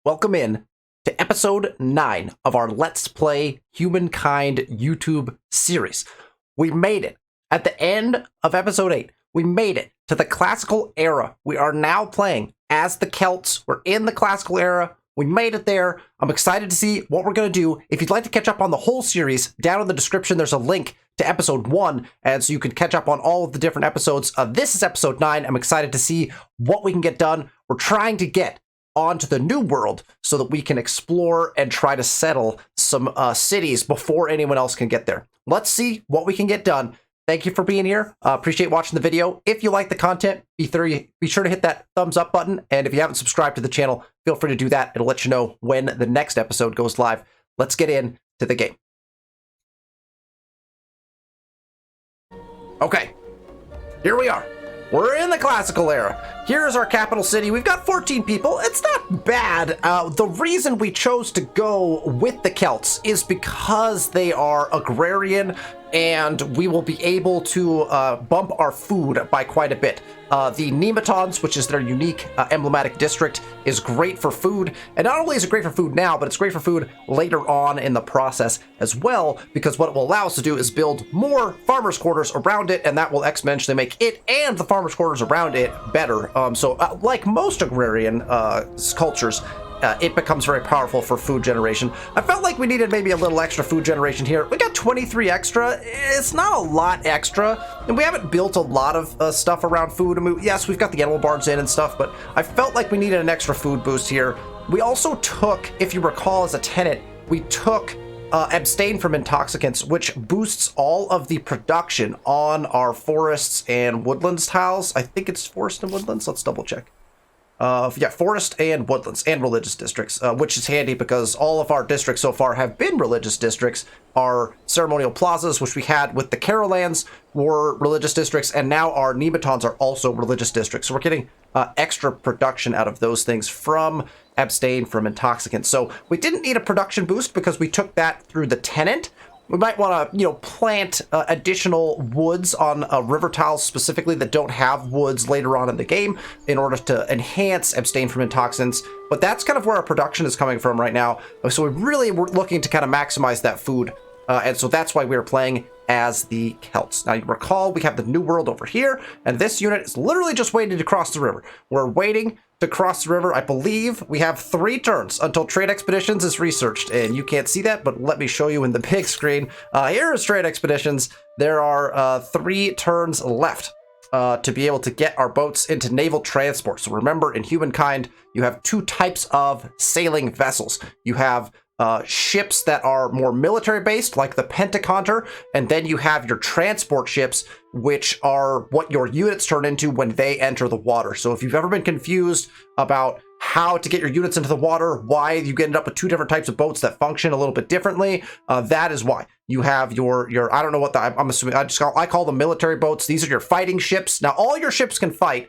Welcome in to episode 9 of our Let's Play Humankind YouTube series. We made it. At the end of episode 8, we made it to the classical era. We are now playing as the Celts. We're in the classical era. We made it there. I'm excited to see what we're going to do. If you'd like to catch up on the whole series, down in the description there's a link to episode 1, and so you can catch up on all of the different episodes. This is episode 9. I'm excited to see what we can get done. We're trying to get onto the new world so that we can explore and try to settle some cities before anyone else can get there. Let's see what we can get done. Thank you for being here. Appreciate watching the video. If you like the content, be sure to hit that thumbs up button. And if you haven't subscribed to the channel, feel free to do that. It'll let you know when the next episode goes live. Let's get into the game. Okay, here we are. We're in the classical era. Here's our capital city. We've got 14 people. It's not bad. The reason we chose to go with the Celts is because they are agrarian, and we will be able to bump our food by quite a bit. The nematodes, which is their unique emblematic district, is great for food. And not only is it great for food now, but it's great for food later on in the process as well, because what it will allow us to do is build more farmers' quarters around it, and that will exponentially make it and the farmers' quarters around it better. Like most agrarian cultures, it becomes very powerful for food generation. I felt like we needed maybe a little extra food generation here. We got 23 extra. It's not a lot extra, and we haven't built a lot of stuff around food. I mean, yes, we've got the animal barns in and stuff, but I felt like we needed an extra food boost here. We also took, if you recall as a tenant, we took abstain from intoxicants, which boosts all of the production on our forests and woodlands tiles. I think it's forest and woodlands. Let's double check. Yeah, forest and woodlands and religious districts, which is handy because all of our districts so far have been religious districts. Our ceremonial plazas, which we had with the Carollands, were religious districts, and now our nematodes are also religious districts. So we're getting extra production out of those things from abstain from intoxicants. So we didn't need a production boost because we took that through the tenant. We might want to, plant additional woods on river tiles specifically that don't have woods later on in the game in order to enhance abstain from intoxicants. But that's kind of where our production is coming from right now. So we really were looking to kind of maximize that food. And so that's why we're playing as the Celts. Now, you recall we have the New World over here, and this unit is literally just waiting to cross the river. We're waiting to cross the river. I believe we have 3 turns until Trade Expeditions is researched, and you can't see that, but let me show you in the big screen. Here is Trade Expeditions. There are 3 turns left to be able to get our boats into naval transport. So remember, in Humankind, you have 2 types of sailing vessels. You have ships that are more military based, like the Pentaconter, and then you have your transport ships, which are what your units turn into when they enter the water. So if you've ever been confused about how to get your units into the water, why you end up with 2 different types of boats that function a little bit differently, that is why. You have your I don't know what I'm assuming, I call them military boats. These are your fighting ships. Now, all your ships can fight,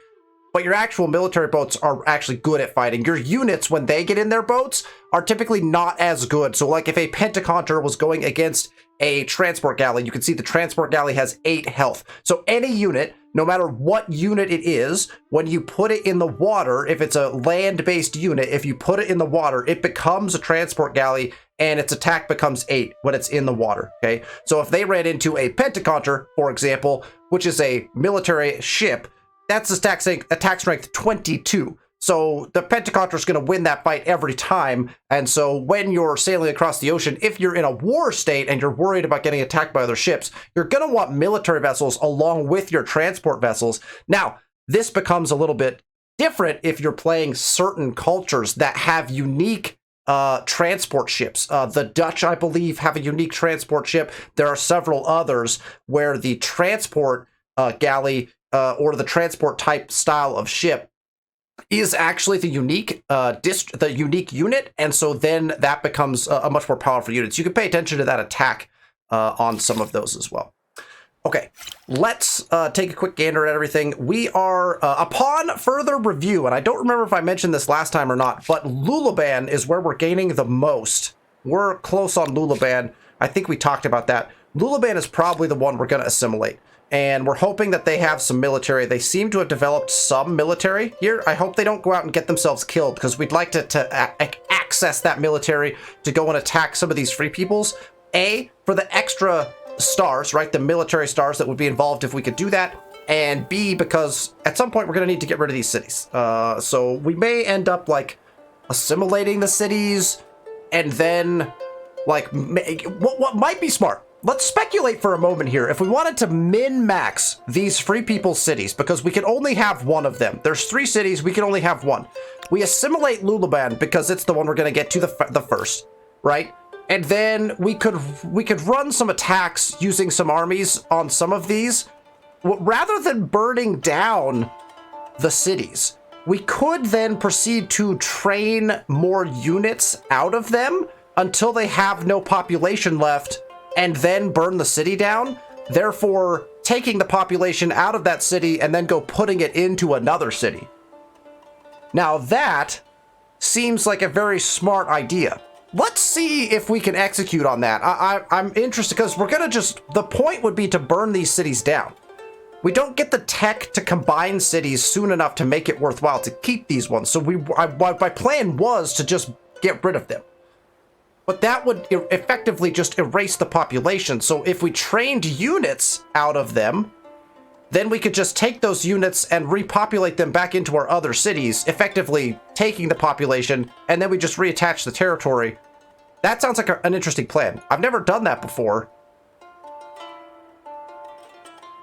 but your actual military boats are actually good at fighting. Your units, when they get in their boats, are typically not as good. So like if a Pentaconter was going against a transport galley, you can see the transport galley has 8 health. So any unit, no matter what unit it is, when you put it in the water, if it's a land-based unit, if you put it in the water, it becomes a transport galley, and its attack becomes 8 when it's in the water, okay? So if they ran into a Pentaconter, for example, which is a military ship, that's attack strength 22. So the Pentaconter is going to win that fight every time. And so when you're sailing across the ocean, if you're in a war state and you're worried about getting attacked by other ships, you're going to want military vessels along with your transport vessels. Now, this becomes a little bit different if you're playing certain cultures that have unique transport ships. The Dutch, I believe, have a unique transport ship. There are several others where the transport galley or the transport type style of ship is actually the unique unit, and so then that becomes a much more powerful unit. So you can pay attention to that attack on some of those as well. Okay, let's take a quick gander at everything. We are, upon further review, and I don't remember if I mentioned this last time or not, but Lulaban is where we're gaining the most. We're close on Lulaban. I think we talked about that. Lulaban is probably the one we're going to assimilate. and we're hoping that they have some military. They seem to have developed some military here. I hope they don't go out and get themselves killed, because we'd like to access that military to go and attack some of these free peoples. A, for the extra stars, right? The military stars that would be involved if we could do that. And B, because at some point we're going to need to get rid of these cities. So we may end up like assimilating the cities and then like what might be smart. Let's speculate for a moment here. If we wanted to min-max these free people's cities, because we can only have one of them. There's 3 cities, we can only have one. We assimilate Lulaban because it's the one we're going to get to the first, right? And then we could run some attacks using some armies on some of these. Rather than burning down the cities, we could then proceed to train more units out of them until they have no population left, and then burn the city down, therefore taking the population out of that city and then go putting it into another city. Now that seems like a very smart idea. Let's see if we can execute on that. I'm interested because we're going to the point would be to burn these cities down. We don't get the tech to combine cities soon enough to make it worthwhile to keep these ones. So my plan was to just get rid of them. But that would effectively just erase the population. So if we trained units out of them, then we could just take those units and repopulate them back into our other cities, effectively taking the population, and then we just reattach the territory. That sounds like an interesting plan. I've never done that before.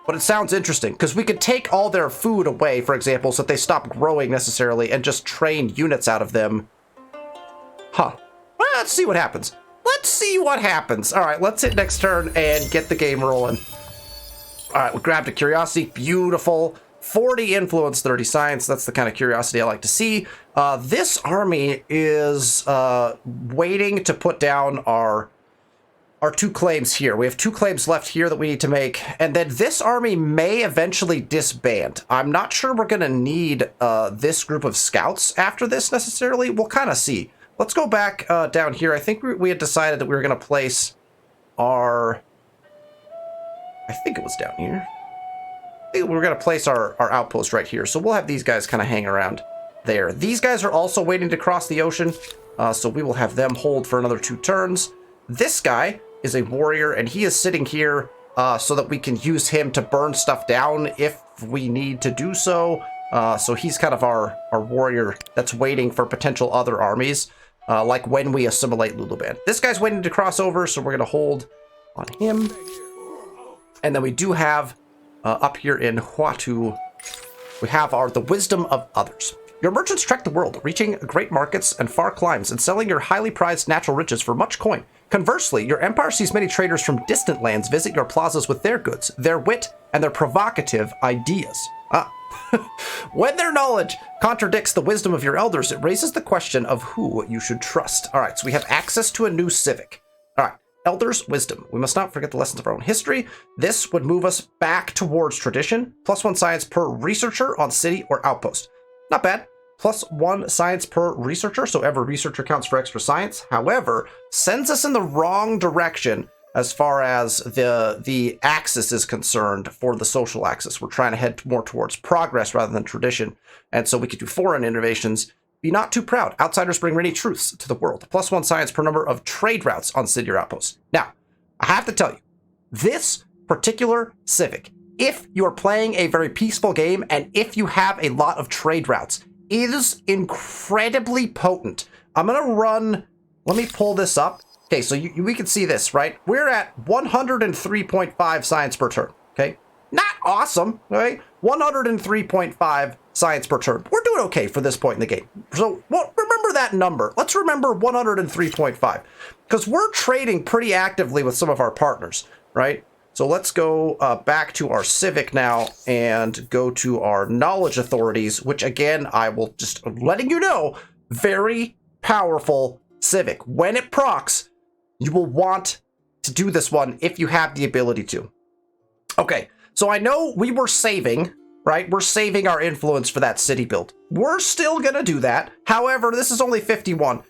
But it sounds interesting, because we could take all their food away, for example, so that they stop growing necessarily, and just train units out of them. Huh. Well, let's see what happens. Let's see what happens. All right, let's hit next turn and get the game rolling. All right, we grabbed a curiosity. Beautiful. 40 influence, 30 science. That's the kind of curiosity I like to see. This army is waiting to put down our 2 claims here. We have 2 claims left here that we need to make. And then this army may eventually disband. I'm not sure we're going to need this group of scouts after this necessarily. We'll kind of see. Let's go back down here. I think we had decided that we were going to place our... I think it was down here. I think we were going to place our outpost right here. So we'll have these guys kind of hang around there. These guys are also waiting to cross the ocean. So we will have them hold for another 2 turns. This guy is a warrior, and he is sitting here so that we can use him to burn stuff down if we need to do so. So he's kind of our warrior that's waiting for potential other armies. Like when we assimilate Luluban. This guy's waiting to cross over, so we're going to hold on him. And then we do have, up here in Huatu, we have the wisdom of others. Your merchants trek the world, reaching great markets and far climes, and selling your highly prized natural riches for much coin. Conversely, your empire sees many traders from distant lands visit your plazas with their goods, their wit, and their provocative ideas. When their knowledge contradicts the wisdom of your elders, it raises the question of who you should trust. All right, so we have access to a new civic. All right, elders' wisdom. We must not forget the lessons of our own history. This would move us back towards tradition. +1 science per researcher on city or outpost. Not bad. +1 science per researcher, so every researcher counts for extra science. However, sends us in the wrong direction as far as the axis is concerned for the social axis. We're trying to head more towards progress rather than tradition. And so we could do foreign innovations. Be not too proud. Outsiders bring many truths to the world. +1 science per number of trade routes on city or outposts. Now, I have to tell you, this particular civic, if you are playing a very peaceful game and if you have a lot of trade routes, is incredibly potent. I'm going to run, let me pull this up. Okay, so we can see this, right? We're at 103.5 science per turn, okay? Not awesome, right? 103.5 science per turn. We're doing okay for this point in the game. So remember that number. Let's remember 103.5, because we're trading pretty actively with some of our partners, right? So let's go back to our civic now and go to our knowledge authorities, which again, I will just letting you know, very powerful civic. When it procs, you will want to do this one if you have the ability to. Okay, so I know we were saving, right? We're saving our influence for that city build. We're still gonna do that. However, this is only 51.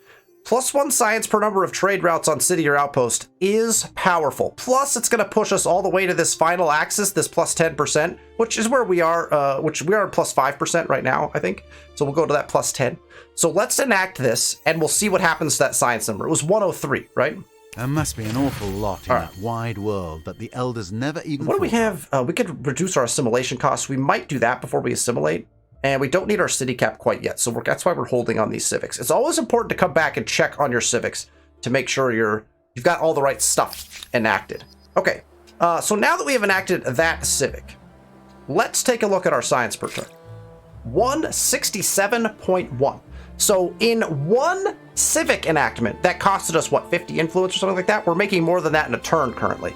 +1 science per number of trade routes on city or outpost is powerful. Plus, it's going to push us all the way to this final axis, this +10%, which is where we are, which we are at +5% right now, I think. So we'll go to that +10. So let's enact this, and we'll see what happens to that science number. It was 103, right? There must be an awful lot in that wide world that the elders never even What do we have? We could reduce our assimilation costs. We might do that before we assimilate. And we don't need our city cap quite yet, so that's why we're holding on these civics. It's always important to come back and check on your civics to make sure you've got all the right stuff enacted. Okay, so now that we have enacted that civic, let's take a look at our science per turn. 167.1. So in one civic enactment, that costed us, what, 50 influence or something like that? We're making more than that in a turn currently.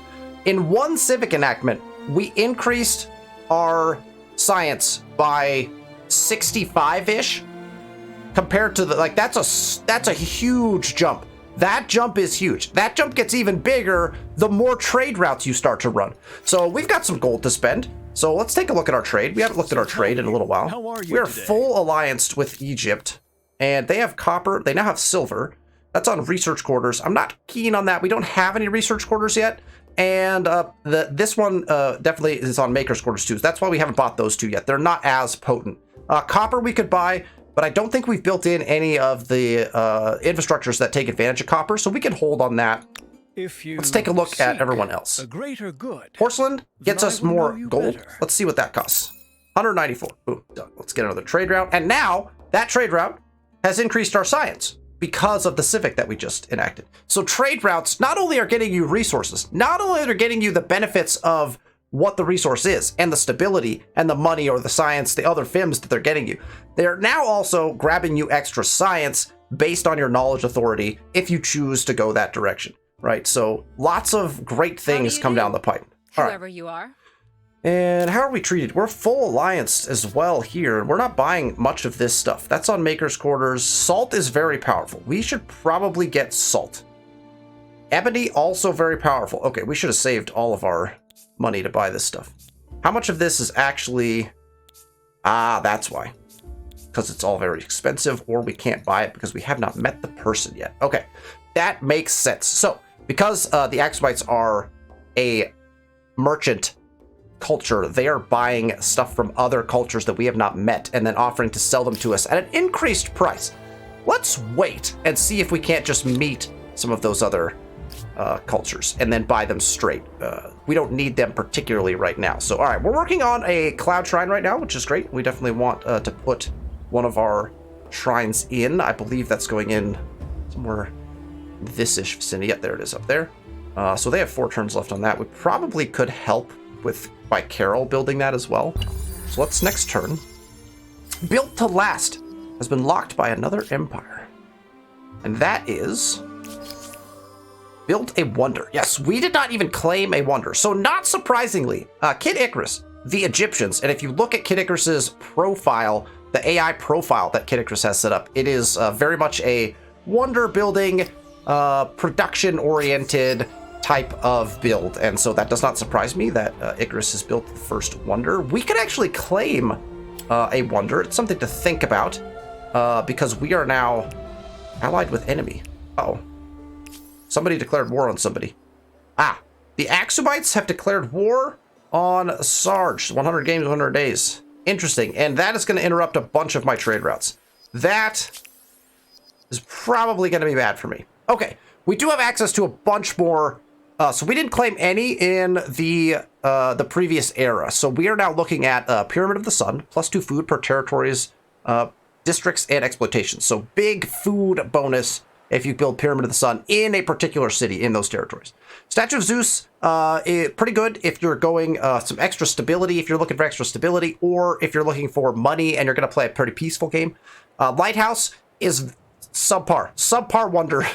In one civic enactment, we increased our science by 65-ish compared to the, like, that's a huge jump. That jump is huge. That jump gets even bigger the more trade routes you start to run. So we've got some gold to spend. So let's take a look at our trade. We haven't looked at our trade in a little while. We are full allianced with Egypt, and they have copper. They now have silver. That's on research quarters. I'm not keen on that. We don't have any research quarters yet. And this one definitely is on maker's quarters too. That's why we haven't bought those two yet. They're not as potent. Copper we could buy, but I don't think we've built in any of the infrastructures that take advantage of copper, so we can hold on that. Let's take a look at everyone else. A greater good. Porcelain gets us more gold. Better. Let's see what that costs. 194. Boom, done. Let's get another trade route. And now that trade route has increased our science because of the civic that we just enacted. So trade routes not only are getting you resources, not only are they getting you the benefits of what the resource is and the stability and the money or the science, the other FIMs that they're getting you. They're now also grabbing you extra science based on your knowledge authority if you choose to go that direction, right? So lots of great things come down the pipe. Whoever you are. And how are we treated? We're full alliance as well here. We're not buying much of this stuff. That's on maker's quarters. Salt is very powerful. We should probably get salt. Ebony also very powerful. Okay, we should have saved all of our money to buy this stuff. How much of this is actually... that's why. Because it's all very expensive, or we can't buy it because we have not met the person yet. Okay, that makes sense. So, because the Axomites are a merchant culture, they are buying stuff from other cultures that we have not met and then offering to sell them to us at an increased price. Let's wait and see if we can't just meet some of those other cultures and then buy them straight. We don't need them particularly right now. So, all right, we're working on a cloud shrine right now, which is great. We definitely want to put one of our shrines in. I believe that's going in somewhere this-ish vicinity. Yep, there it is up there. So they have 4 turns left on that. We probably could help by Carol building that as well. So let's next turn. Built to last has been locked by another empire. And that is... Built a wonder. Yes, we did not even claim a wonder. So not surprisingly, Kid Icarus, the Egyptians, and if you look at Kid Icarus's profile, the AI profile that Kid Icarus has set up, it is very much a wonder building, production-oriented type of build. And so that does not surprise me that Icarus has built the first wonder. We could actually claim a wonder. It's something to think about because we are now allied with enemy. Uh-oh. Somebody declared war on somebody. The Axomites have declared war on Sarge. 100 games, 100 days. Interesting. And that is going to interrupt a bunch of my trade routes. That is probably going to be bad for me. Okay. We do have access to a bunch more. So we didn't claim any in the previous era. So we are now looking at Pyramid of the Sun, +2 food per territories, districts, and exploitation. So big food bonus if you build Pyramid of the Sun in a particular city in those territories. Statue of Zeus, pretty good if you're going some extra stability, if you're looking for extra stability, or if you're looking for money and you're going to play a pretty peaceful game. Lighthouse is subpar wonder.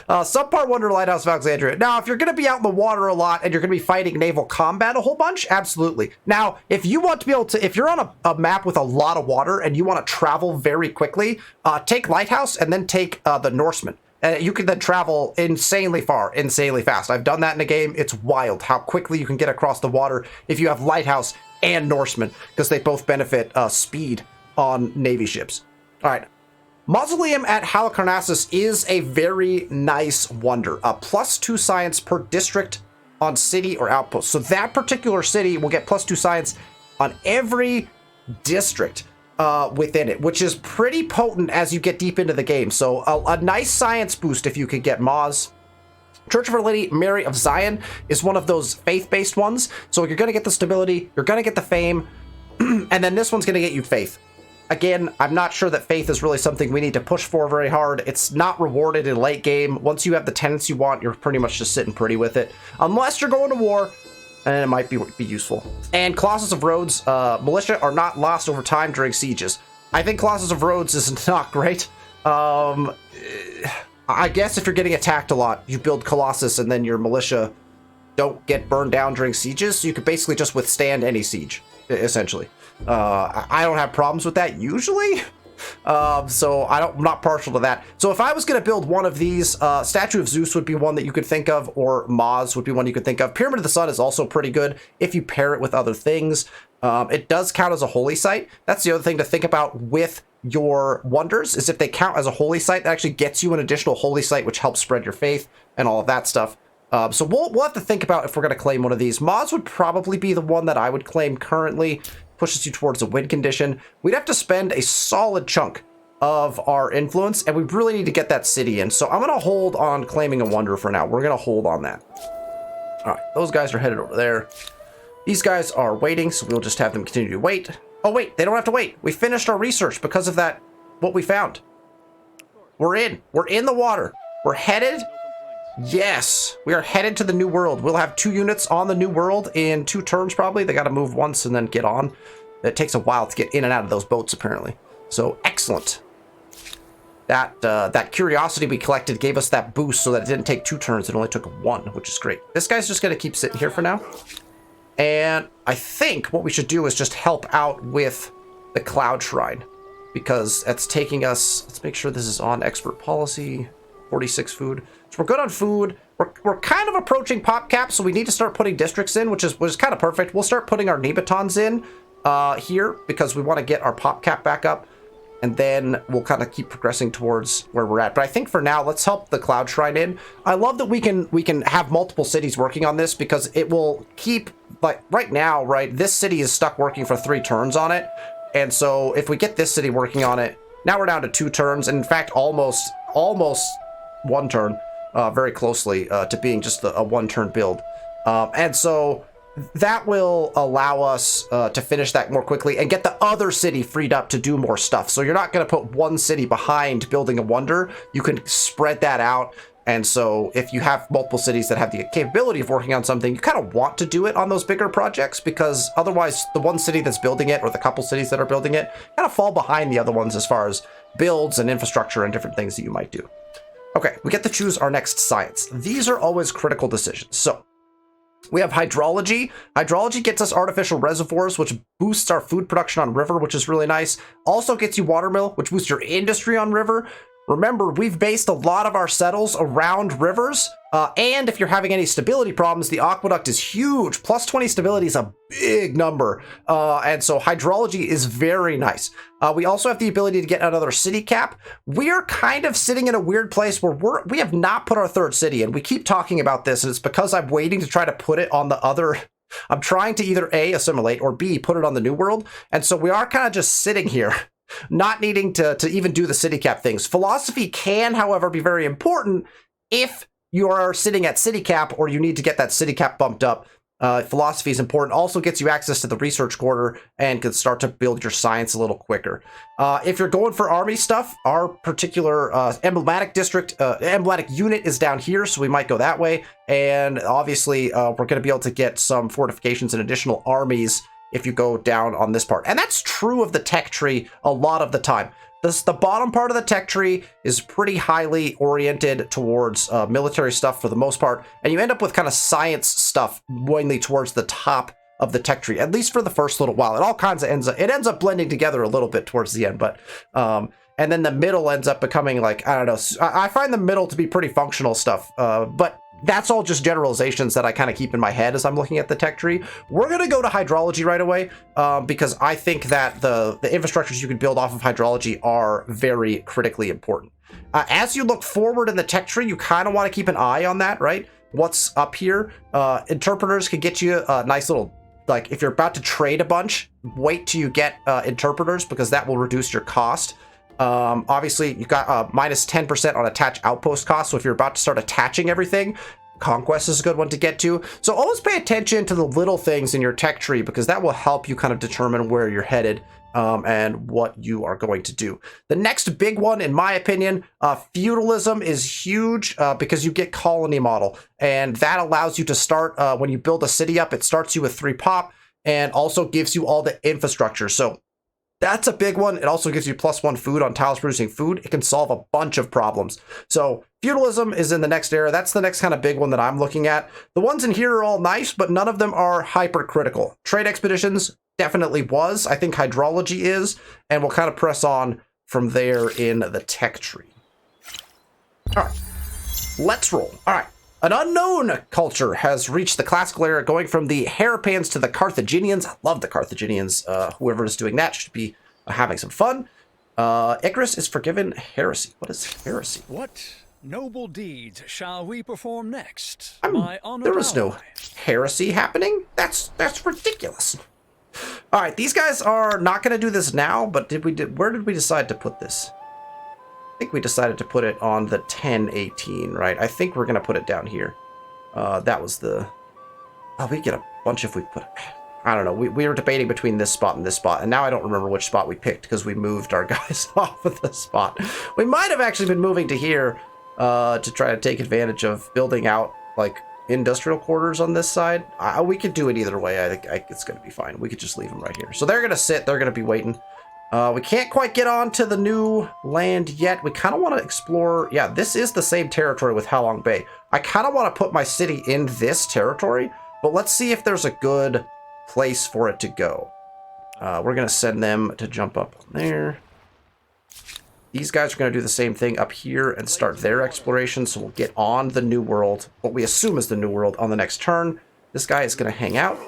Subpar wonder Lighthouse of Alexandria. Now, if you're going to be out in the water a lot and you're going to be fighting naval combat a whole bunch, absolutely. Now, if you want to be able to, if you're on a map with a lot of water and you want to travel very quickly, take Lighthouse and then take the Norseman. You can then travel insanely far, insanely fast. I've done that in a game. It's wild how quickly you can get across the water if you have Lighthouse and Norseman, because they both benefit speed on Navy ships. All right. Mausoleum at Halicarnassus is a very nice wonder. +2 science per district on city or outpost. So that particular city will get +2 science on every district within it, which is pretty potent as you get deep into the game. So a nice science boost if you could get Maz. Church of Our Lady Mary of Zion is one of those faith-based ones. So you're going to get the stability, you're going to get the fame, and then this one's going to get you faith. Again, I'm not sure that faith is really something we need to push for very hard. It's not rewarded in late game. Once you have the tenants you want, you're pretty much just sitting pretty with it. Unless you're going to war, and it might be useful. And Colossus of Rhodes, militia are not lost over time during sieges. I think Colossus of Rhodes is not great. I guess if you're getting attacked a lot, you build Colossus and then your militia don't get burned down during sieges, so you could basically just withstand any siege, essentially. I don't have problems with that usually, so I'm not partial to that. So if I was going to build one of these, Statue of Zeus would be one that you could think of, or Maz would be one you could think of. Pyramid of the Sun is also pretty good if you pair it with other things. It does count as a holy site. That's the other thing to think about with your wonders, is if they count as a holy site, that actually gets you an additional holy site, which helps spread your faith and all of that stuff. So we'll have to think about if we're going to claim one of these. Maz would probably be the one that I would claim currently. Pushes you towards a win condition. We'd have to spend a solid chunk of our influence, and we really need to get that city in. So I'm going to hold on claiming a wonder for now. We're going to hold on that. All right, those guys are headed over there. These guys are waiting, so we'll just have them continue to wait. Oh, wait, they don't have to wait. We finished our research because of that, what we found. We're in. We're in the water. We're headed. Yes, we are headed to the New World. We'll have 2 units on the New World in 2 turns, probably. They got to move once and then get on. It takes a while to get in and out of those boats, apparently. So, excellent. That curiosity we collected gave us that boost so that it didn't take 2 turns. It only took 1, which is great. This guy's just going to keep sitting here for now. And I think what we should do is just help out with the Cloud Shrine, because it's taking us... Let's make sure this is on expert policy. 46 food. So we're good on food. We're kind of approaching pop cap, so we need to start putting districts in, which is kind of perfect. We'll start putting our Nebatons in here because we want to get our pop cap back up, and then we'll kind of keep progressing towards where we're at. But I think for now, let's help the Cloud Shrine in. I love that we can have multiple cities working on this, because it will keep, like right now, right, this city is stuck working for 3 turns on it. And so if we get this city working on it, now we're down to 2 turns, and in fact, almost 1 turn, very closely to being just a 1-turn build. And so that will allow us to finish that more quickly and get the other city freed up to do more stuff. So you're not going to put one city behind building a wonder. You can spread that out. And so if you have multiple cities that have the capability of working on something, you kind of want to do it on those bigger projects, because otherwise the one city that's building it, or the couple cities that are building it, kind of fall behind the other ones as far as builds and infrastructure and different things that you might do. Okay, we get to choose our next science. These are always critical decisions. So we have hydrology. Hydrology gets us artificial reservoirs, which boosts our food production on river, which is really nice. Also gets you watermill, which boosts your industry on river. Remember, we've based a lot of our settles around rivers, and if you're having any stability problems, the aqueduct is huge. Plus 20 stability is a big number, and so hydrology is very nice. We also have the ability to get another city cap. We are kind of sitting in a weird place where we have not put our 3rd city in. We keep talking about this, and it's because I'm waiting to try to put it on the other... I'm trying to either A, assimilate, or B, put it on the New World, and so we are kind of just sitting here, not needing to even do the city cap things. Philosophy can, however, be very important if you are sitting at city cap or you need to get that city cap bumped up. Philosophy is important. Also gets you access to the research quarter and can start to build your science a little quicker. If you're going for army stuff, our particular emblematic district, emblematic unit is down here, so we might go that way. And obviously, we're going to be able to get some fortifications and additional armies if you go down on this part. And that's true of the tech tree a lot of the time. The bottom part of the tech tree is pretty highly oriented towards military stuff for the most part, and you end up with kind of science stuff mainly towards the top of the tech tree, at least for the first little while. It all kinds of ends up blending together a little bit towards the end, but and then the middle ends up becoming like, I don't know, I find the middle to be pretty functional stuff, but that's all just generalizations that I kind of keep in my head as I'm looking at the tech tree. We're going to go to hydrology right away because I think that the infrastructures you can build off of hydrology are very critically important. As you look forward in the tech tree, you kind of want to keep an eye on that, right? What's up here? Interpreters can get you a nice little, like if you're about to trade a bunch, wait till you get interpreters because that will reduce your cost. Obviously, you got minus 10% on attach outpost cost. So if you're about to start attaching everything, conquest is a good one to get to. So always pay attention to the little things in your tech tree because that will help you kind of determine where you're headed and what you are going to do. The next big one, in my opinion, feudalism is huge because you get colony model. And that allows you to start, when you build a city up, it starts you with 3 pop and also gives you all the infrastructure. So that's a big one. It also gives you +1 food on tiles producing food. It can solve a bunch of problems. So feudalism is in the next era. That's the next kind of big one that I'm looking at. The ones in here are all nice, but none of them are hypercritical. Trade expeditions definitely was. I think hydrology is, and we'll kind of press on from there in the tech tree. All right, let's roll. All right. An unknown culture has reached the classical era, going from the Harappans to the Carthaginians. I love the Carthaginians. Whoever is doing that should be having some fun. Icarus is forgiven heresy. What is heresy? What noble deeds shall we perform next? There was no heresy happening. That's ridiculous. All right, these guys are not going to do this now, but where did we decide to put this? I think we decided to put it on the 1018, right? I think we're going to put it down here. That was the... Oh, we get a bunch if we put... I don't know. We were debating between this spot and this spot, and now I don't remember which spot we picked because we moved our guys off of this spot. We might have actually been moving to here to try to take advantage of building out, like, industrial quarters on this side. We could do it either way. I think it's going to be fine. We could just leave them right here. So they're going to sit. They're going to be waiting. We can't quite get on to the new land yet. We kind of want to explore... Yeah, this is the same territory with Halong Bay. I kind of want to put my city in this territory, but let's see if there's a good place for it to go. We're going to send them to jump up on there. These guys are going to do the same thing up here and start their exploration, so we'll get on the new world, what we assume is the new world, on the next turn. This guy is going to hang out.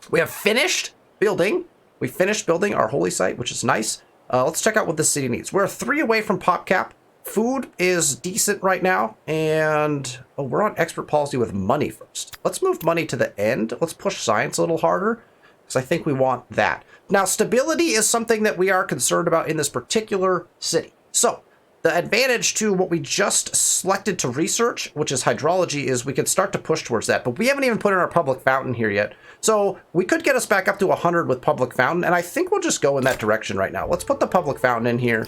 We have finished building... We finished building our holy site, which is nice. Let's check out what this city needs. We're 3 away from pop cap. Food is decent right now. And we're on expert policy with money first. Let's move money to the end. Let's push science a little harder because I think we want that. Now, stability is something that we are concerned about in this particular city. So the advantage to what we just selected to research, which is hydrology, is we can start to push towards that. But we haven't even put in our public fountain here yet. So we could get us back up to 100 with public fountain, and I think we'll just go in that direction right now. Let's put the public fountain in here.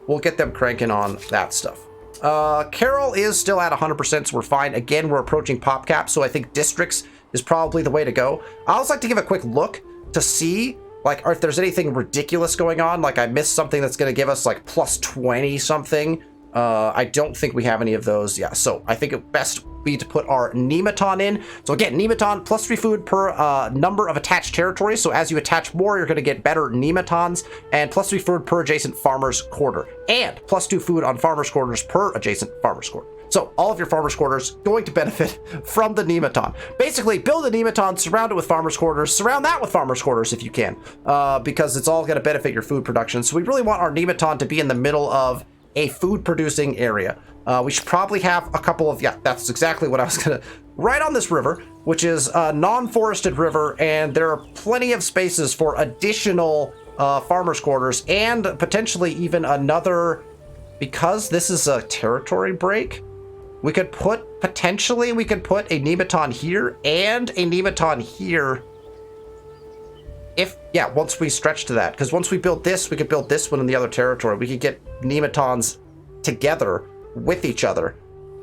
We'll get them cranking on that stuff. Carroll is still at 100%, so we're fine. Again, we're approaching pop cap, so I think districts is probably the way to go. I always like to give a quick look to see, like, or if there's anything ridiculous going on, like I missed something that's going to give us like +20 something. I don't think we have any of those. Yeah, so I think it best be to put our Nemeton in. So again, Nemeton, +3 food per number of attached territories. So as you attach more, you're going to get better Nemetons, and +3 food per adjacent farmer's quarter, and +2 food on farmer's quarters per adjacent farmer's quarter. So all of your farmer's quarters going to benefit from the Nemeton. Basically, build a Nemeton, surround it with farmer's quarters, surround that with farmer's quarters if you can, because it's all going to benefit your food production. So we really want our Nemeton to be in the middle of a food producing area. We should probably have a couple of, yeah, that's exactly what I was gonna, right on this river, which is a non-forested river, and there are plenty of spaces for additional farmers quarters, and potentially even another, because this is a territory break, we could put, potentially we could put a Nemeton here and a Nemeton here. If, yeah, once we stretch to that, because once we build this, we could build this one in the other territory. We could get Nemetons together with each other,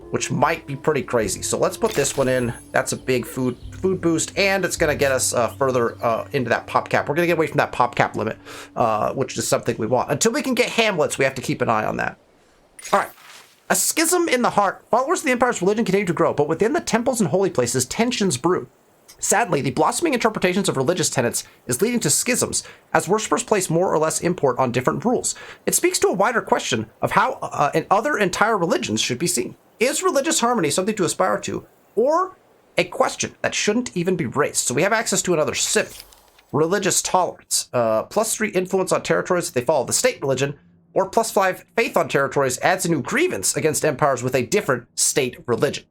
which might be pretty crazy. So let's put this one in. That's a big food boost, and it's going to get us further into that pop cap. We're going to get away from that pop cap limit, which is something we want. Until we can get hamlets, we have to keep an eye on that. All right. A schism in the heart. Followers of the Empire's religion continue to grow, but within the temples and holy places, tensions brew. Sadly, the blossoming interpretations of religious tenets is leading to schisms, as worshippers place more or less import on different rules. It speaks to a wider question of how other entire religions should be seen. Is religious harmony something to aspire to, or a question that shouldn't even be raised? So we have access to another civic. Religious tolerance. +3 influence on territories if they follow the state religion, or +5 faith on territories adds a new grievance against empires with a different state religion.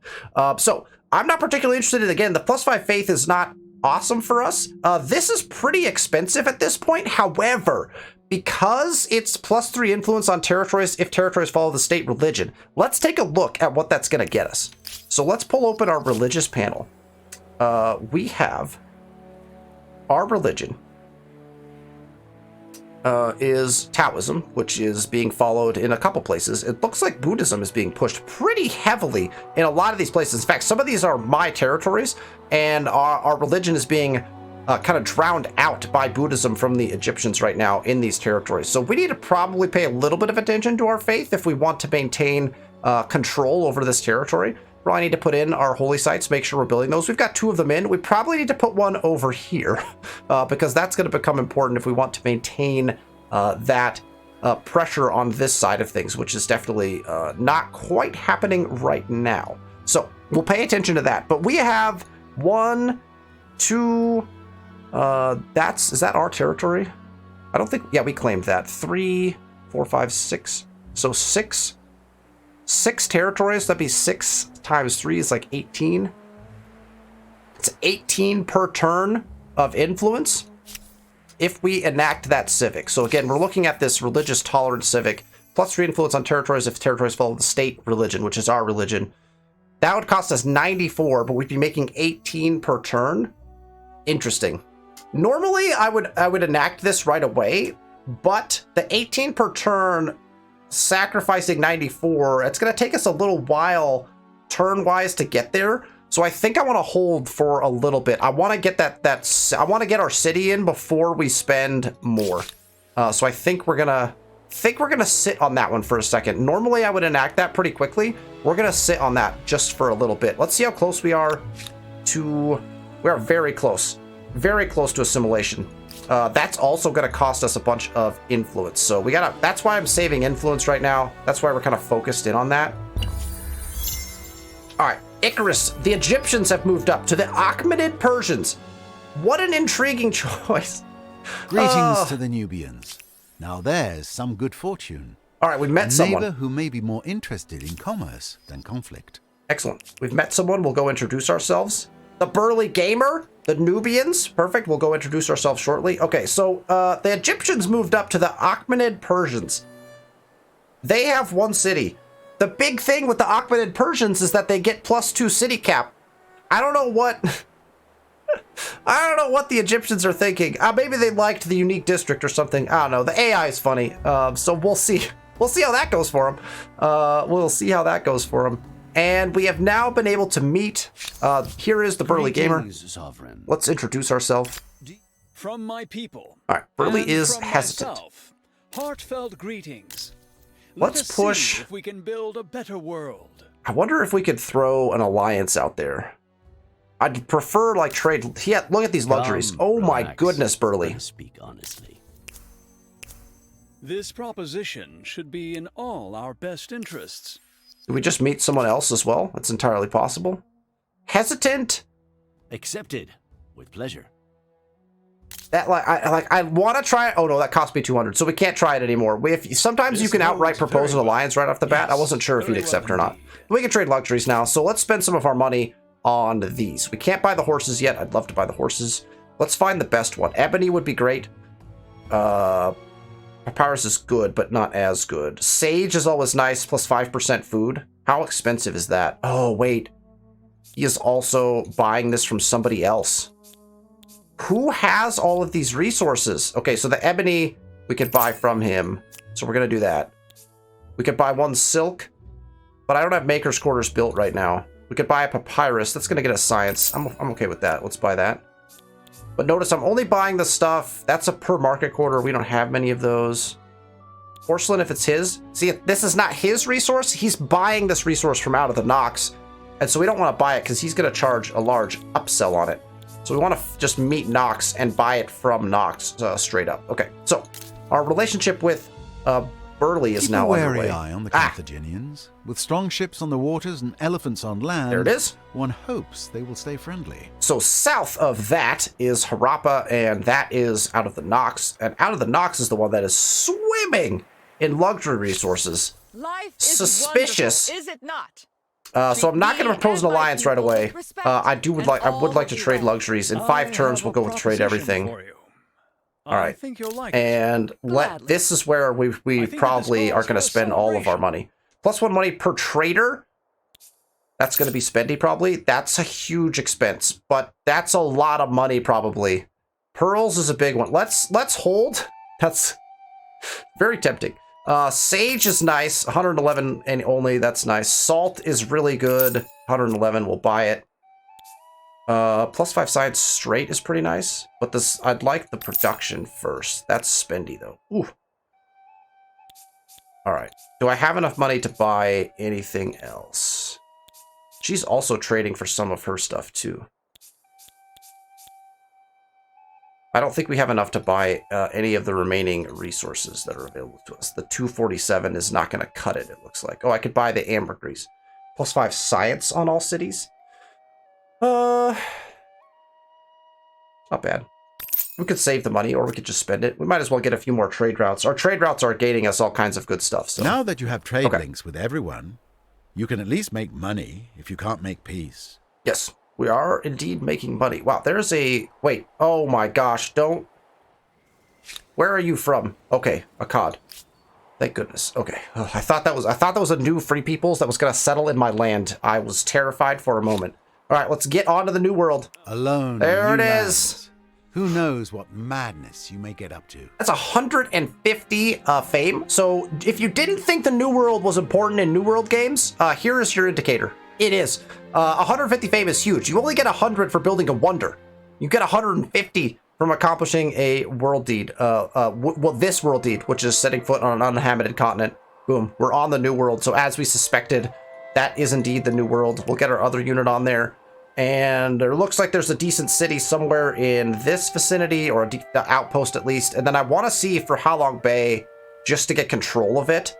So I'm not particularly interested in, again, the +5 faith is not awesome for us. This is pretty expensive at this point. However, because it's +3 influence on territories if territories follow the state religion, let's take a look at what that's going to get us. So let's pull open our religious panel. We have our religion is Taoism, which is being followed in a couple places. It looks like Buddhism is being pushed pretty heavily in a lot of these places. In fact, some of these are my territories, and our religion is being kind of drowned out by Buddhism from the Egyptians right now in these territories. So we need to probably pay a little bit of attention to our faith if we want to maintain control over this territory. Probably need to put in our holy sites, make sure we're building those. We've got 2 of them in. We probably need to put one over here because that's going to become important if we want to maintain that pressure on this side of things, which is definitely not quite happening right now. So we'll pay attention to that. But we have 1, 2, is that our territory? I don't think, yeah, we claimed that. 3, 4, 5, 6. So 6 territories. That'd be 6 times 3 is like 18. It's 18 per turn of influence if we enact that civic. So again, we're looking at this religious tolerance civic, +3 influence on territories if territories follow the state religion, which is our religion. That would cost us 94, but we'd be making 18 per turn. Interesting. Normally, I would enact this right away, but the 18 per turn sacrificing 94, it's going to take us a little while turn-wise to get there. So I think I want to hold for a little bit. I want to get I want to get our city in before we spend more. So I think we're gonna sit on that one for a second. Normally I would enact that pretty quickly. We're gonna sit on that just for a little bit. Let's see how close we are to. We are very close to assimilation. That's also going to cost us a bunch of influence. So we gotta. That's why I'm saving influence right now. That's why we're kind of focused in on that. All right, Icarus. The Egyptians have moved up to the Achaemenid Persians. What an intriguing choice. Greetings to the Nubians. Now there's some good fortune. All right, we've met someone. A neighbor who may be more interested in commerce than conflict. Excellent. We've met someone. We'll go introduce ourselves. The Burly Gamer. The Nubians, perfect. We'll go introduce ourselves shortly. Okay, so the Egyptians moved up to the Achaemenid Persians. They have 1 city. The big thing with the Achaemenid Persians is that they get +2 city cap. I don't know what the Egyptians are thinking. Maybe they liked the unique district or something. I don't know. The AI is funny. So we'll see. We'll see how that goes for them. We'll see how that goes for them. And we have now been able to meet. Here is the Burly Gamer. Sovereign. Let's introduce ourselves. From my people. All right, Burly and is from hesitant. Myself, heartfelt greetings. Let's Let us push. see if we can build a better world. I wonder if we could throw an alliance out there. I'd prefer like trade. Yeah, look at these luxuries. Oh my goodness, Burly. Speak honestly. This proposition should be in all our best interests. Do we just meet someone else as well? That's entirely possible. Hesitant. Accepted with pleasure. That I want to try it. Oh no, that cost me 200, so we can't try it anymore. Sometimes you can outright propose an alliance right off the bat. I wasn't sure if he'd accept it or not. We can trade luxuries now, so let's spend some of our money on these. We can't buy the horses yet. I'd love to buy the horses. Let's find the best one. Ebony would be great. Papyrus is good, but not as good. Sage is always nice, plus 5% food. How expensive is that? Oh, wait. He is also buying this from somebody else. Who has all of these resources? Okay, so the ebony we could buy from him. So we're going to do that. We could buy 1 silk, but I don't have maker's quarters built right now. We could buy a papyrus. That's going to get us science. I'm okay with that. Let's buy that. But notice I'm only buying the stuff. That's a per market quarter. We don't have many of those. Porcelain, if it's his. See, this is not his resource. He's buying this resource from out of the Nox. And so we don't want to buy it because he's going to charge a large upsell on it. So we want to just meet Nox and buy it from Nox straight up. Okay, so our relationship with Burley is Keep now a wary underway. eye on the Carthaginians. With strong ships on the waters and elephants on land, There it is. one hopes they will stay friendly. So south of that is Harappa, and that is out of the Nox. And out of the Nox is the one that is swimming in luxury resources. Life is Suspicious. wonderful, is it not? So I'm not going to propose an alliance right away. I would like to trade luxuries. In 5 turns, we'll go with trade everything. All right. I think you'll like it. And this is where we think probably this are calls going to for a spend all of our money. +1 money per trader. That's going to be spendy probably. That's a huge expense, but that's a lot of money probably. Pearls is a big one. Let's hold. That's very tempting. Sage is nice, 111 and only, that's nice. Salt is really good, 111, we'll buy it. +5 science straight is pretty nice, but this, I'd like the production first. That's spendy though. Ooh. All right, do I have enough money to buy anything else? She's also trading for some of her stuff too. I don't think we have enough to buy any of the remaining resources that are available to us. The 247 is not going to cut it, it looks like. Oh, I could buy the ambergris. +5 science on all cities. Not bad. We could save the money, or we could just spend it. We might as well get a few more trade routes. Our trade routes are gaining us all kinds of good stuff. So Now that you have trade links with everyone, you can at least make money if you can't make peace. Yes. We are indeed making money. Wow, there's a... Wait. Oh my gosh, don't... Where are you from? Okay, Akkad. Thank goodness. Okay. Oh, I thought that was a new Free Peoples that was going to settle in my land. I was terrified for a moment. All right, let's get on to the New World. Alone. There it is. is. Who knows what madness you may get up to. That's 150 fame. So if you didn't think the New World was important in New World games, here is your indicator. It is. 150 fame is huge. You only get 100 for building a wonder. You get 150 from accomplishing a world deed. Well, this world deed, which is setting foot on an uninhabited continent. Boom. We're on the New World. So as we suspected, that is indeed the New World. We'll get our other unit on there. And it looks like there's a decent city somewhere in this vicinity, or a outpost at least. And then I want to see for Halong Bay, just to get control of it.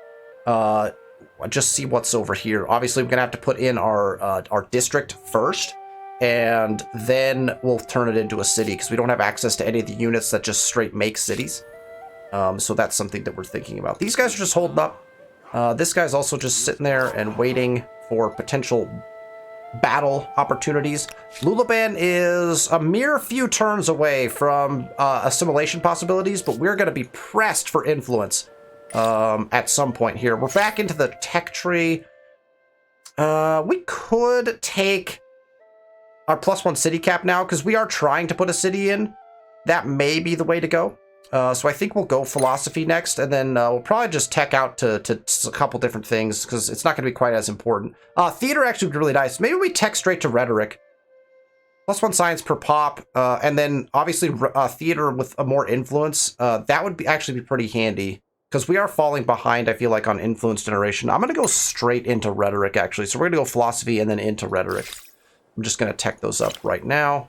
Just see what's over here. Obviously, we're gonna have to put in our district first, and then we'll turn it into a city because we don't have access to any of the units that just straight make cities. So that's something that we're thinking about. These guys are just holding up. This guy's also just sitting there and waiting for potential battle opportunities. Lulaban is a mere few turns away from assimilation possibilities, but we're gonna be pressed for influence. At some point here. We're back into the tech tree. We could take our +1 city cap now, because we are trying to put a city in. That may be the way to go. So I think we'll go philosophy next, and then we'll probably just tech out to a couple different things, because it's not going to be quite as important. Theater actually would be really nice. Maybe we tech straight to rhetoric. +1 science per pop, and then obviously theater with a more influence. That would actually be pretty handy. Because we are falling behind, I feel like, on influence generation. I'm going to go straight into rhetoric, actually. So we're going to go philosophy and then into rhetoric. I'm just going to tech those up right now.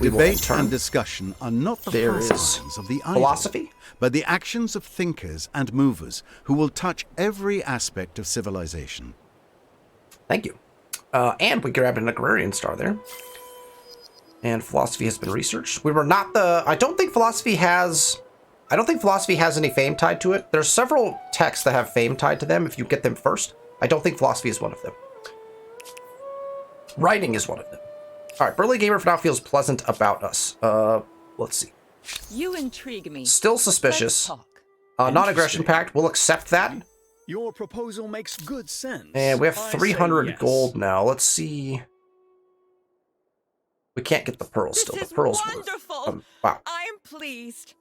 Debate and discussion are not the pastimes of the idle, philosophy, but the actions of thinkers and movers who will touch every aspect of civilization. Thank you. And we grabbed an agrarian star there. And philosophy has been researched. We were not the... I don't think philosophy has any fame tied to it. There's several texts that have fame tied to them if you get them first. I don't think philosophy is one of them. Writing is one of them. All right, Burly Gamer for now feels pleasant about us. Let's see. You intrigue me. Still suspicious. Let's talk. Non-aggression pact, we'll accept that. Your proposal makes good sense. And we have I say 300 yes. gold now. Let's see. We can't get the pearls still. This The pearls is wonderful. wow. I am pleased.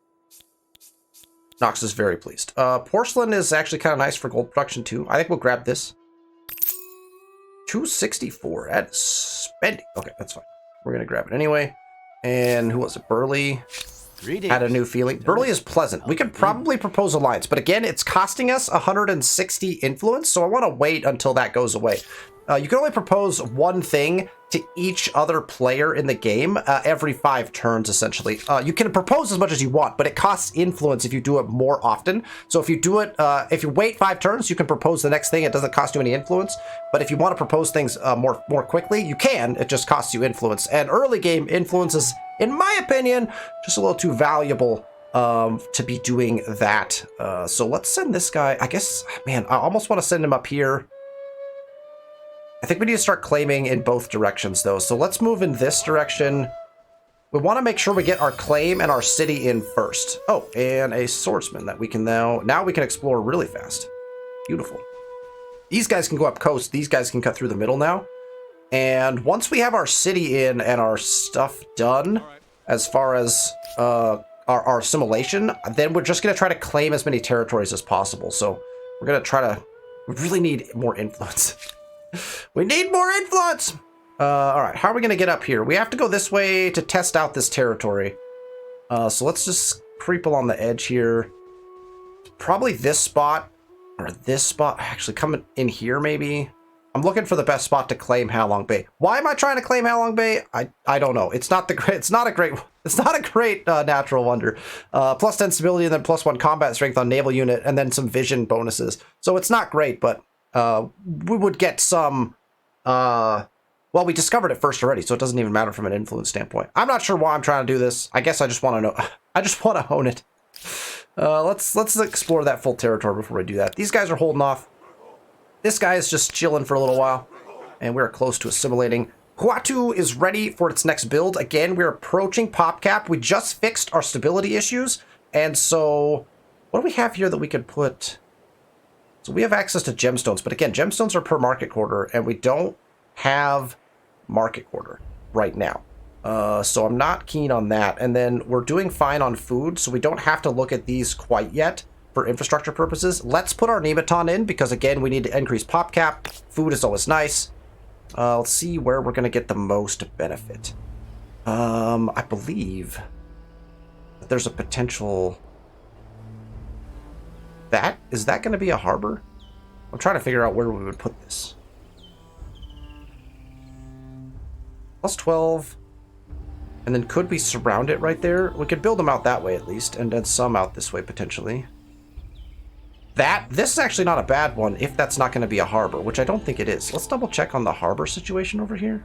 Nox is very pleased. Porcelain is actually kind of nice for gold production too. I think we'll grab this. 264. That is spending. Okay, that's fine. We're gonna grab it anyway. And who was it? Burly. Greetings. had a new feeling. Burley is pleasant. We could probably propose alliance, but again, it's costing us 160 influence, so I want to wait until that goes away. You can only propose one thing to each other player in the game every 5 turns, essentially. You can propose as much as you want, but it costs influence if you do it more often. So if you do it, if you wait 5 turns, you can propose the next thing. It doesn't cost you any influence. But if you want to propose things more quickly, you can. It just costs you influence. And early game influence is, in my opinion, just a little too valuable to be doing that. So let's send this guy. I guess, man, I almost want to send him up here. I think we need to start claiming in both directions, though. So let's move in this direction. We want to make sure we get our claim and our city in first. Oh, and a swordsman that we can now we can explore really fast. Beautiful. These guys can go up coast. These guys can cut through the middle now. And once we have our city in and our stuff done, as far as our assimilation, then we're just going to try to claim as many territories as possible. So we're going to try to... We really need more influence. We need more influence! All right, how are we going to get up here? We have to go this way to test out this territory. So let's just creep along the edge here. Probably this spot, or this spot. Actually, coming in here, maybe. I'm looking for the best spot to claim Halong Bay. Why am I trying to claim Halong Bay? I don't know. It's not a great natural wonder. Plus 10 stability and then plus 1 combat strength on naval unit, and then some vision bonuses. So it's not great, but we would get some, well, we discovered it first already, so it doesn't even matter from an influence standpoint. I'm not sure why I'm trying to do this. I guess I just want to know. I just want to hone it. Let's explore that full territory before we do that. These guys are holding off. This guy is just chilling for a little while, and we're close to assimilating. Huatu is ready for its next build. Again, we're approaching pop cap. We just fixed our stability issues, and so what do we have here that we could put... So we have access to gemstones, but again, gemstones are per market quarter, and we don't have market quarter right now. So I'm not keen on that. And then we're doing fine on food, so we don't have to look at these quite yet for infrastructure purposes. Let's put our Nematon in, because again, we need to increase pop cap. Food is always nice. Let's see where we're going to get the most benefit. I believe that there's a potential... Is that going to be a harbor? I'm trying to figure out where we would put this. Plus 12. And then could we surround it right there? We could build them out that way at least, and then some out this way potentially. This is actually not a bad one if that's not going to be a harbor, which I don't think it is. Let's double check on the harbor situation over here.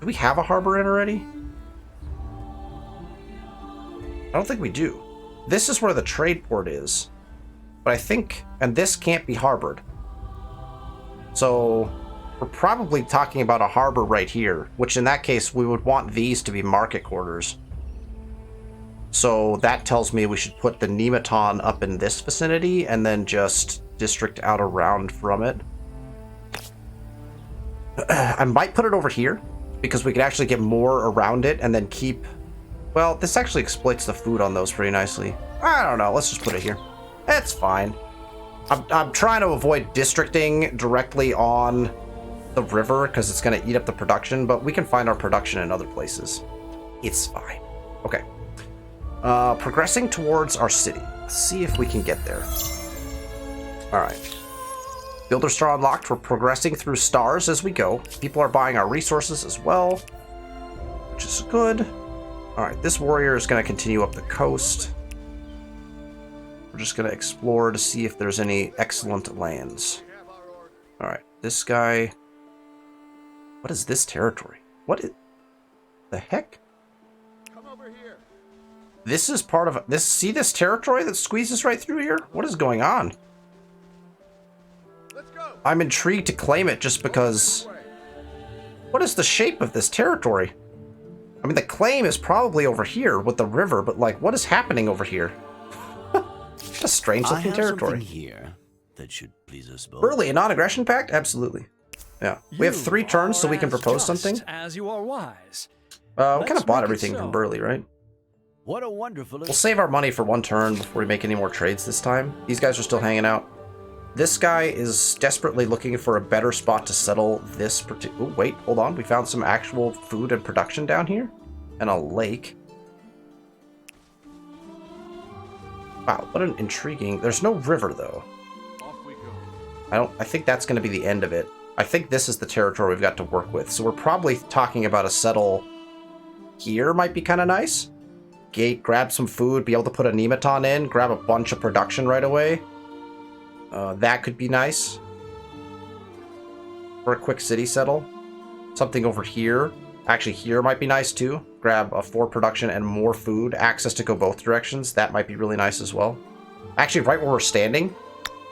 Do we have a harbor in already? I don't think we do. This is where the trade port is. But I think, and this can't be harbored. So we're probably talking about a harbor right here, which in that case, we would want these to be market quarters. So that tells me we should put the Nematon up in this vicinity and then just district out around from it. I might put it over here because we could actually get more around it and then keep... Well, this actually exploits the food on those pretty nicely. I don't know. Let's just put it here. It's fine. I'm trying to avoid districting directly on the river because it's going to eat up the production, but we can find our production in other places. It's fine. Okay. Progressing towards our city. Let's see if we can get there. All right. Builder Star unlocked. We're progressing through stars as we go. People are buying our resources as well, which is good. All right. This warrior is going to continue up the coast. We're just going to explore to see if there's any excellent lands. All right, this guy... What is this territory? What is... The heck? Come over here. This is part of... this. See this territory that squeezes right through here? What is going on? Let's go. I'm intrigued to claim it just because... What is the shape of this territory? I mean, the claim is probably over here with the river, but like, what is happening over here? A strange looking territory. Here that should please us both. Burley, a non-aggression pact? Absolutely. Yeah. We have 3 turns so we can propose something. As you are wise. We kind Let's of bought make it everything so. from Burley, right? What a wonderful... We'll save our money for 1 turn before we make any more trades this time. These guys are still hanging out. This guy is desperately looking for a better spot to settle this particular... Oh, wait, hold on. We found some actual food and production down here. And a lake. Wow, what an intriguing... There's no river, though. Off we go. I think that's going to be the end of it. I think this is the territory we've got to work with. So we're probably talking about a settle here might be kind of nice. Gate, grab some food, be able to put a Nematon in, grab a bunch of production right away. That could be nice. For a quick city settle. Something over here. Actually, here might be nice too. Grab a 4 production and more food. Access to go both directions. That might be really nice as well. Actually, right where we're standing.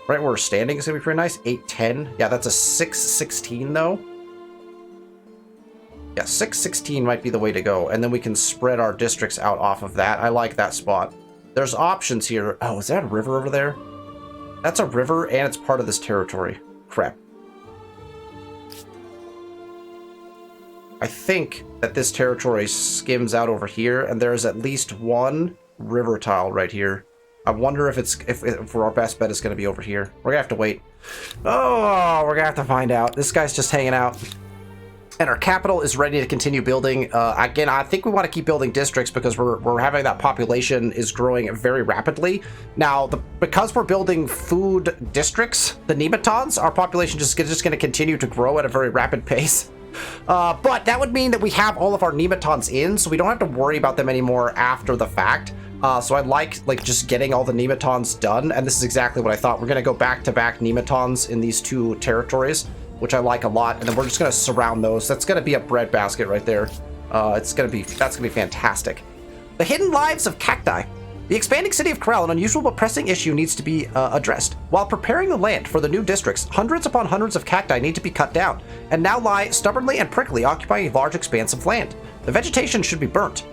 Right where we're standing is going to be pretty nice. 8-10. Yeah, that's a 6-16 though. Yeah, 6-16 might be the way to go. And then we can spread our districts out off of that. I like that spot. There's options here. Oh, is that a river over there? That's a river and it's part of this territory. Crap. I think that this territory skims out over here, and there's at least one river tile right here. I wonder if if our best bet is going to be over here. We're going to have to wait. Oh, we're going to have to find out. This guy's just hanging out. And our capital is ready to continue building. Again, I think we want to keep building districts because we're having that population is growing very rapidly. Now, because we're building food districts, the Nematons, our population is just going to continue to grow at a very rapid pace. But that would mean that we have all of our Nematons in, so we don't have to worry about them anymore after the fact. So I like just getting all the Nematons done, and this is exactly what I thought. We're going to go back-to-back Nematons in these 2 territories, which I like a lot, and then we're just going to surround those. That's going to be a breadbasket right there. That's going to be fantastic. The hidden lives of cacti. The expanding city of Corral, an unusual but pressing issue, needs to be addressed. While preparing the land for the new districts, hundreds upon hundreds of cacti need to be cut down, and now lie stubbornly and prickly, occupying a large expanse of land. The vegetation should be burnt.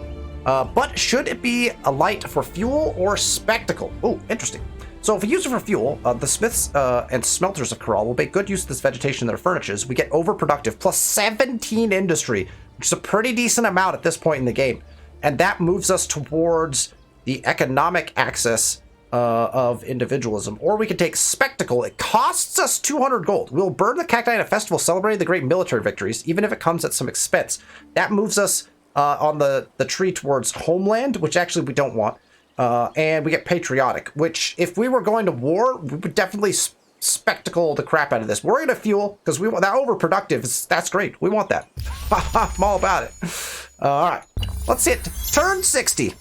But should it be a light for fuel or spectacle? Oh, interesting. So if we use it for fuel, the smiths and smelters of Corral will make good use of this vegetation in their furnaces. We get overproductive, plus 17 industry, which is a pretty decent amount at this point in the game. And that moves us towards the economic access of individualism. Or we could take spectacle. It costs us 200 gold. We'll burn the cacti at a festival celebrating the great military victories, even if it comes at some expense. That moves us on the tree towards homeland, which actually we don't want. And we get patriotic, which if we were going to war, we would definitely spectacle the crap out of this. We're going to fuel, because we want that overproductive. That's great. We want that. I'm all about it. All right. Let's hit turn 60.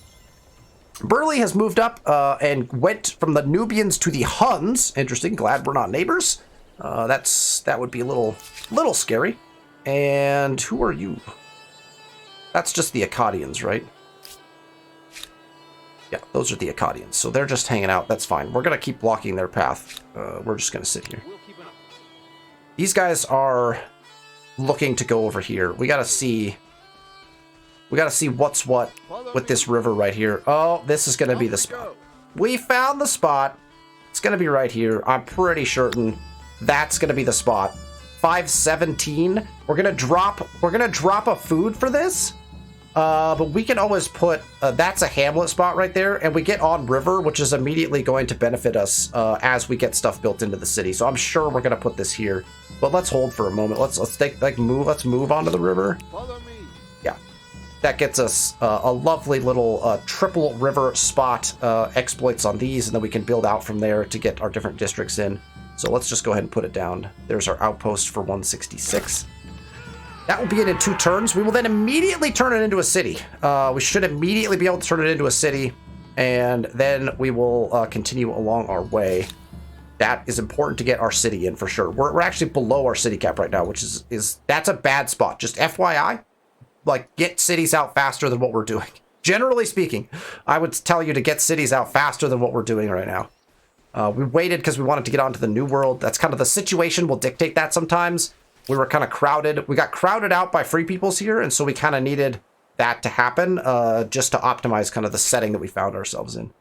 Burley has moved up and went from the Nubians to the Huns. Interesting. Glad we're not neighbors. That would be a little scary. And who are you? That's just the Akkadians, right? Yeah, those are the Akkadians. So they're just hanging out. That's fine. We're going to keep blocking their path. We're just going to sit here. These guys are looking to go over here. We got to see what's what with this river right here. Oh, this is going to be the spot. We found the spot. It's going to be right here. I'm pretty certain that's going to be the spot. 517. We're going to drop a food for this. But we can always put, that's a hamlet spot right there, and we get on river, which is immediately going to benefit us as we get stuff built into the city. So I'm sure we're going to put this here. But let's hold for a moment. Let's move onto the river. Follow me. Yeah. That gets us a lovely little triple river spot exploits on these, and then we can build out from there to get our different districts in. So let's just go ahead and put it down. There's our outpost for 166. That will be it in 2 turns. We will then immediately turn it into a city. We should immediately be able to turn it into a city, and then we will continue along our way. That is important to get our city in for sure. We're actually below our city cap right now, which is that's a bad spot. Just FYI, like get cities out faster than what we're doing. Generally speaking, I would tell you to get cities out faster than what we're doing right now. We waited because we wanted to get onto the new world. That's kind of the situation will dictate that sometimes. We were kind of crowded. We got crowded out by free peoples here, and so we kind of needed that to happen just to optimize kind of the setting that we found ourselves in.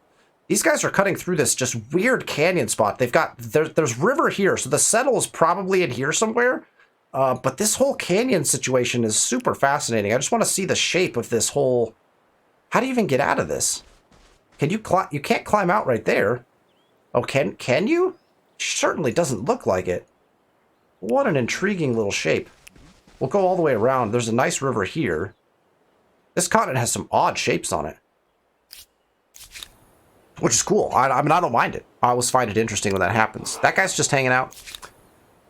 These guys are cutting through this just weird canyon spot. They've got, there's river here, so the settle is probably in here somewhere. But this whole canyon situation is super fascinating. I just want to see the shape of this whole... How do you even get out of this? Can you climb? You can't climb out right there. Oh, can you? Certainly doesn't look like it. What an intriguing little shape. We'll go all the way around. There's a nice river here. This continent has some odd shapes on it. which is cool. I mean, I don't mind it. I always find it interesting when that happens. That guy's just hanging out.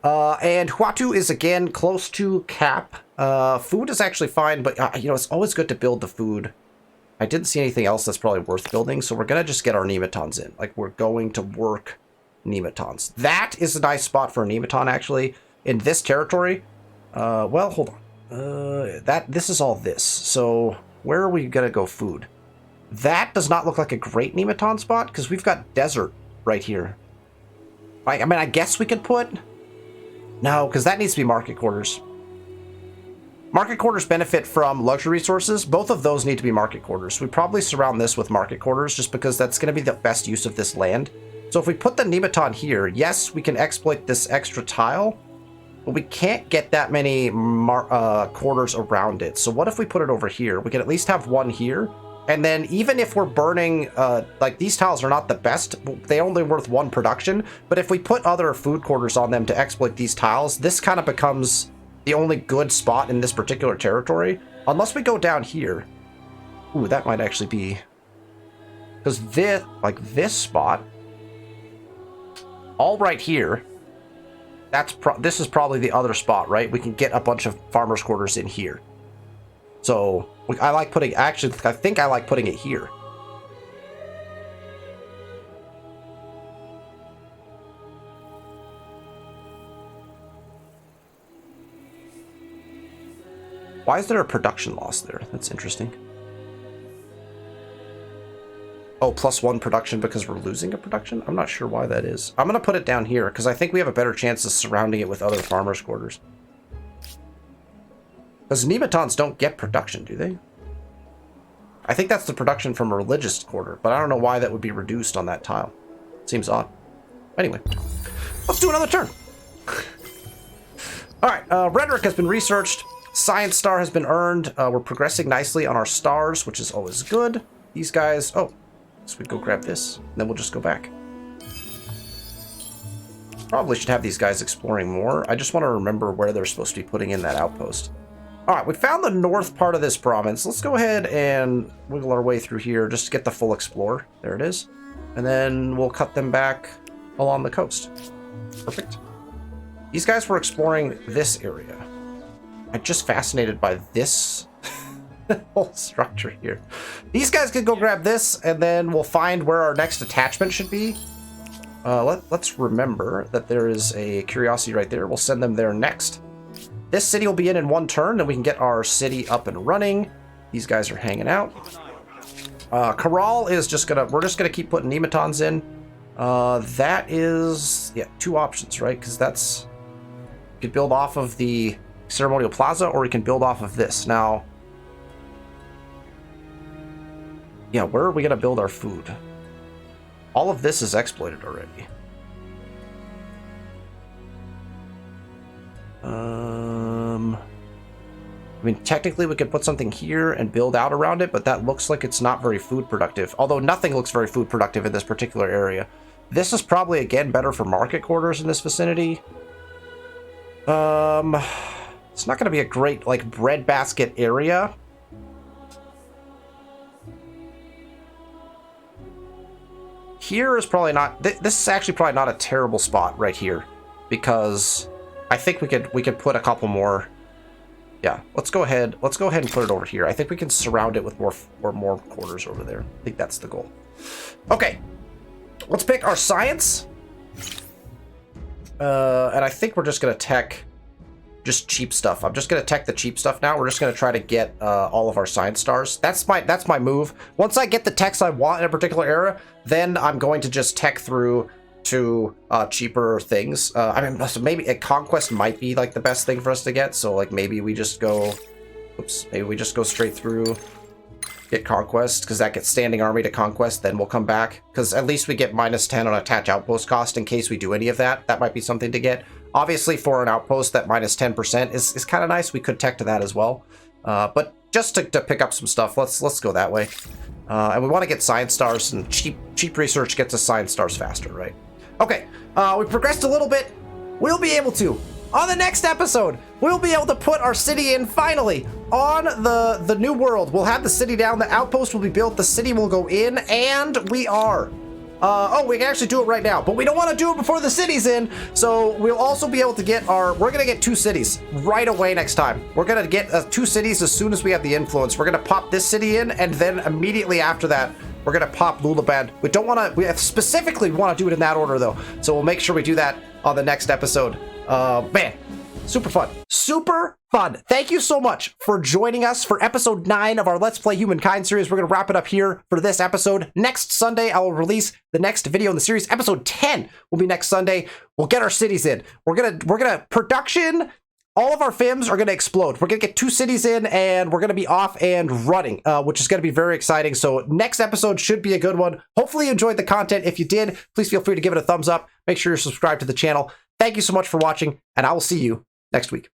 And Huatu is, again, close to cap. Food is actually fine, but, you know, it's always good to build the food. I didn't see anything else that's probably worth building, so we're going to just get our nematons in. Like, we're going to work nematons. That is a nice spot for a nematon, actually, in this territory. Well, hold on. This is all this. So, where are we going to go food? That does not look like a great nematon spot, because we've got desert right here. I mean, I guess we could put... No, because that needs to be market quarters. Market quarters benefit from luxury resources. Both of those need to be market quarters. We probably surround this with market quarters just because that's going to be the best use of this land. So if we put the nematon here, yes, we can exploit this extra tile, but we can't get that many quarters around it. So what if we put it over here? We can at least have one here. And then even if we're burning, like these tiles are not the best, they only worth one production. But if we put other food quarters on them to exploit these tiles, this kind of becomes the only good spot in this particular territory. Unless we go down here. Ooh, that might actually be... Because this, like this spot, all right here, this is probably the other spot, right? We can get a bunch of farmers' quarters in here. So I like putting, actually, I think I like putting it here. Why is there a production loss there? That's interesting. Oh, +1 production because we're losing a production? I'm not sure why that is. I'm going to put it down here because I think we have a better chance of surrounding it with other farmers' quarters. Because nematons don't get production, do they? I think that's the production from a religious quarter, but I don't know why that would be reduced on that tile. Seems odd. Anyway, let's do another turn. All right, rhetoric has been researched. Science star has been earned. We're progressing nicely on our stars, which is always good. These guys, oh, so we'd go grab this, and then we'll just go back. Probably should have these guys exploring more. I just want to remember where they're supposed to be putting in that outpost. All right, we found the north part of this province. Let's go ahead and wiggle our way through here just to get the full explore. There it is. And then we'll cut them back along the coast. Perfect. These guys were exploring this area. I'm just fascinated by this whole structure here. These guys can go grab this, and then we'll find where our next attachment should be. Let's remember that there is a curiosity right there. We'll send them there next. This city will be in one turn, and we can get our city up and running. These guys are hanging out. Corral is just gonna, we're just gonna keep putting nematons in. That is, yeah, 2 options, right? Because that's, you could build off of the ceremonial plaza, or you can build off of this. Now, yeah, where are we gonna build our food? All of this is exploited already. I mean, technically we could put something here and build out around it, but that looks like it's not very food productive. Although nothing looks very food productive in this particular area. This is probably, again, better for market quarters in this vicinity. It's not going to be a great, like, breadbasket area. Here is probably not... This is actually probably not a terrible spot right here. Because I think we could put a couple more... Yeah, let's go ahead and put it over here. I think we can surround it with more quarters over there. I think that's the goal. Okay, let's pick our science. And I think we're just gonna tech just cheap stuff. I'm just gonna tech the cheap stuff now. We're just gonna try to get all of our science stars. That's my move. Once I get the techs I want in a particular era, then I'm going to just tech through to cheaper things. I mean, so maybe a conquest might be like the best thing for us to get. So like maybe we just go, maybe we just go straight through, get conquest, because that gets standing army to conquest. Then we'll come back, because at least we get -10 on attach outpost cost in case we do any of that. That might be something to get. Obviously, for an outpost, that -10% is kind of nice. We could tech to that as well. But just to pick up some stuff, let's go that way. And we want to get science stars, and cheap research gets us science stars faster, right? Okay, we progressed a little bit. We'll be able to on the next episode, we'll be able to put our city in finally on the new world. We'll have the city down, the outpost will be built, the city will go in, and we are. Oh, we can actually do it right now, but we don't want to do it before the city's in. So we'll also be able to get we're going to get 2 cities right away next time. We're going to get 2 cities as soon as we have the influence. We're going to pop this city in, and then immediately after that, we're going to pop Lulaband. We don't want to, we specifically want to do it in that order though. So we'll make sure we do that on the next episode. Man, super fun. Super fun. Thank you so much for joining us for episode 9 of our Let's Play Humankind series. We're going to wrap it up here for this episode. Next Sunday, I will release the next video in the series. Episode 10 will be next Sunday. We'll get our cities in. We're gonna production. All of our FIMs are going to explode. We're going to get 2 cities in, and we're going to be off and running, which is going to be very exciting. So next episode should be a good one. Hopefully you enjoyed the content. If you did, please feel free to give it a thumbs up. Make sure you're subscribed to the channel. Thank you so much for watching, and I will see you next week.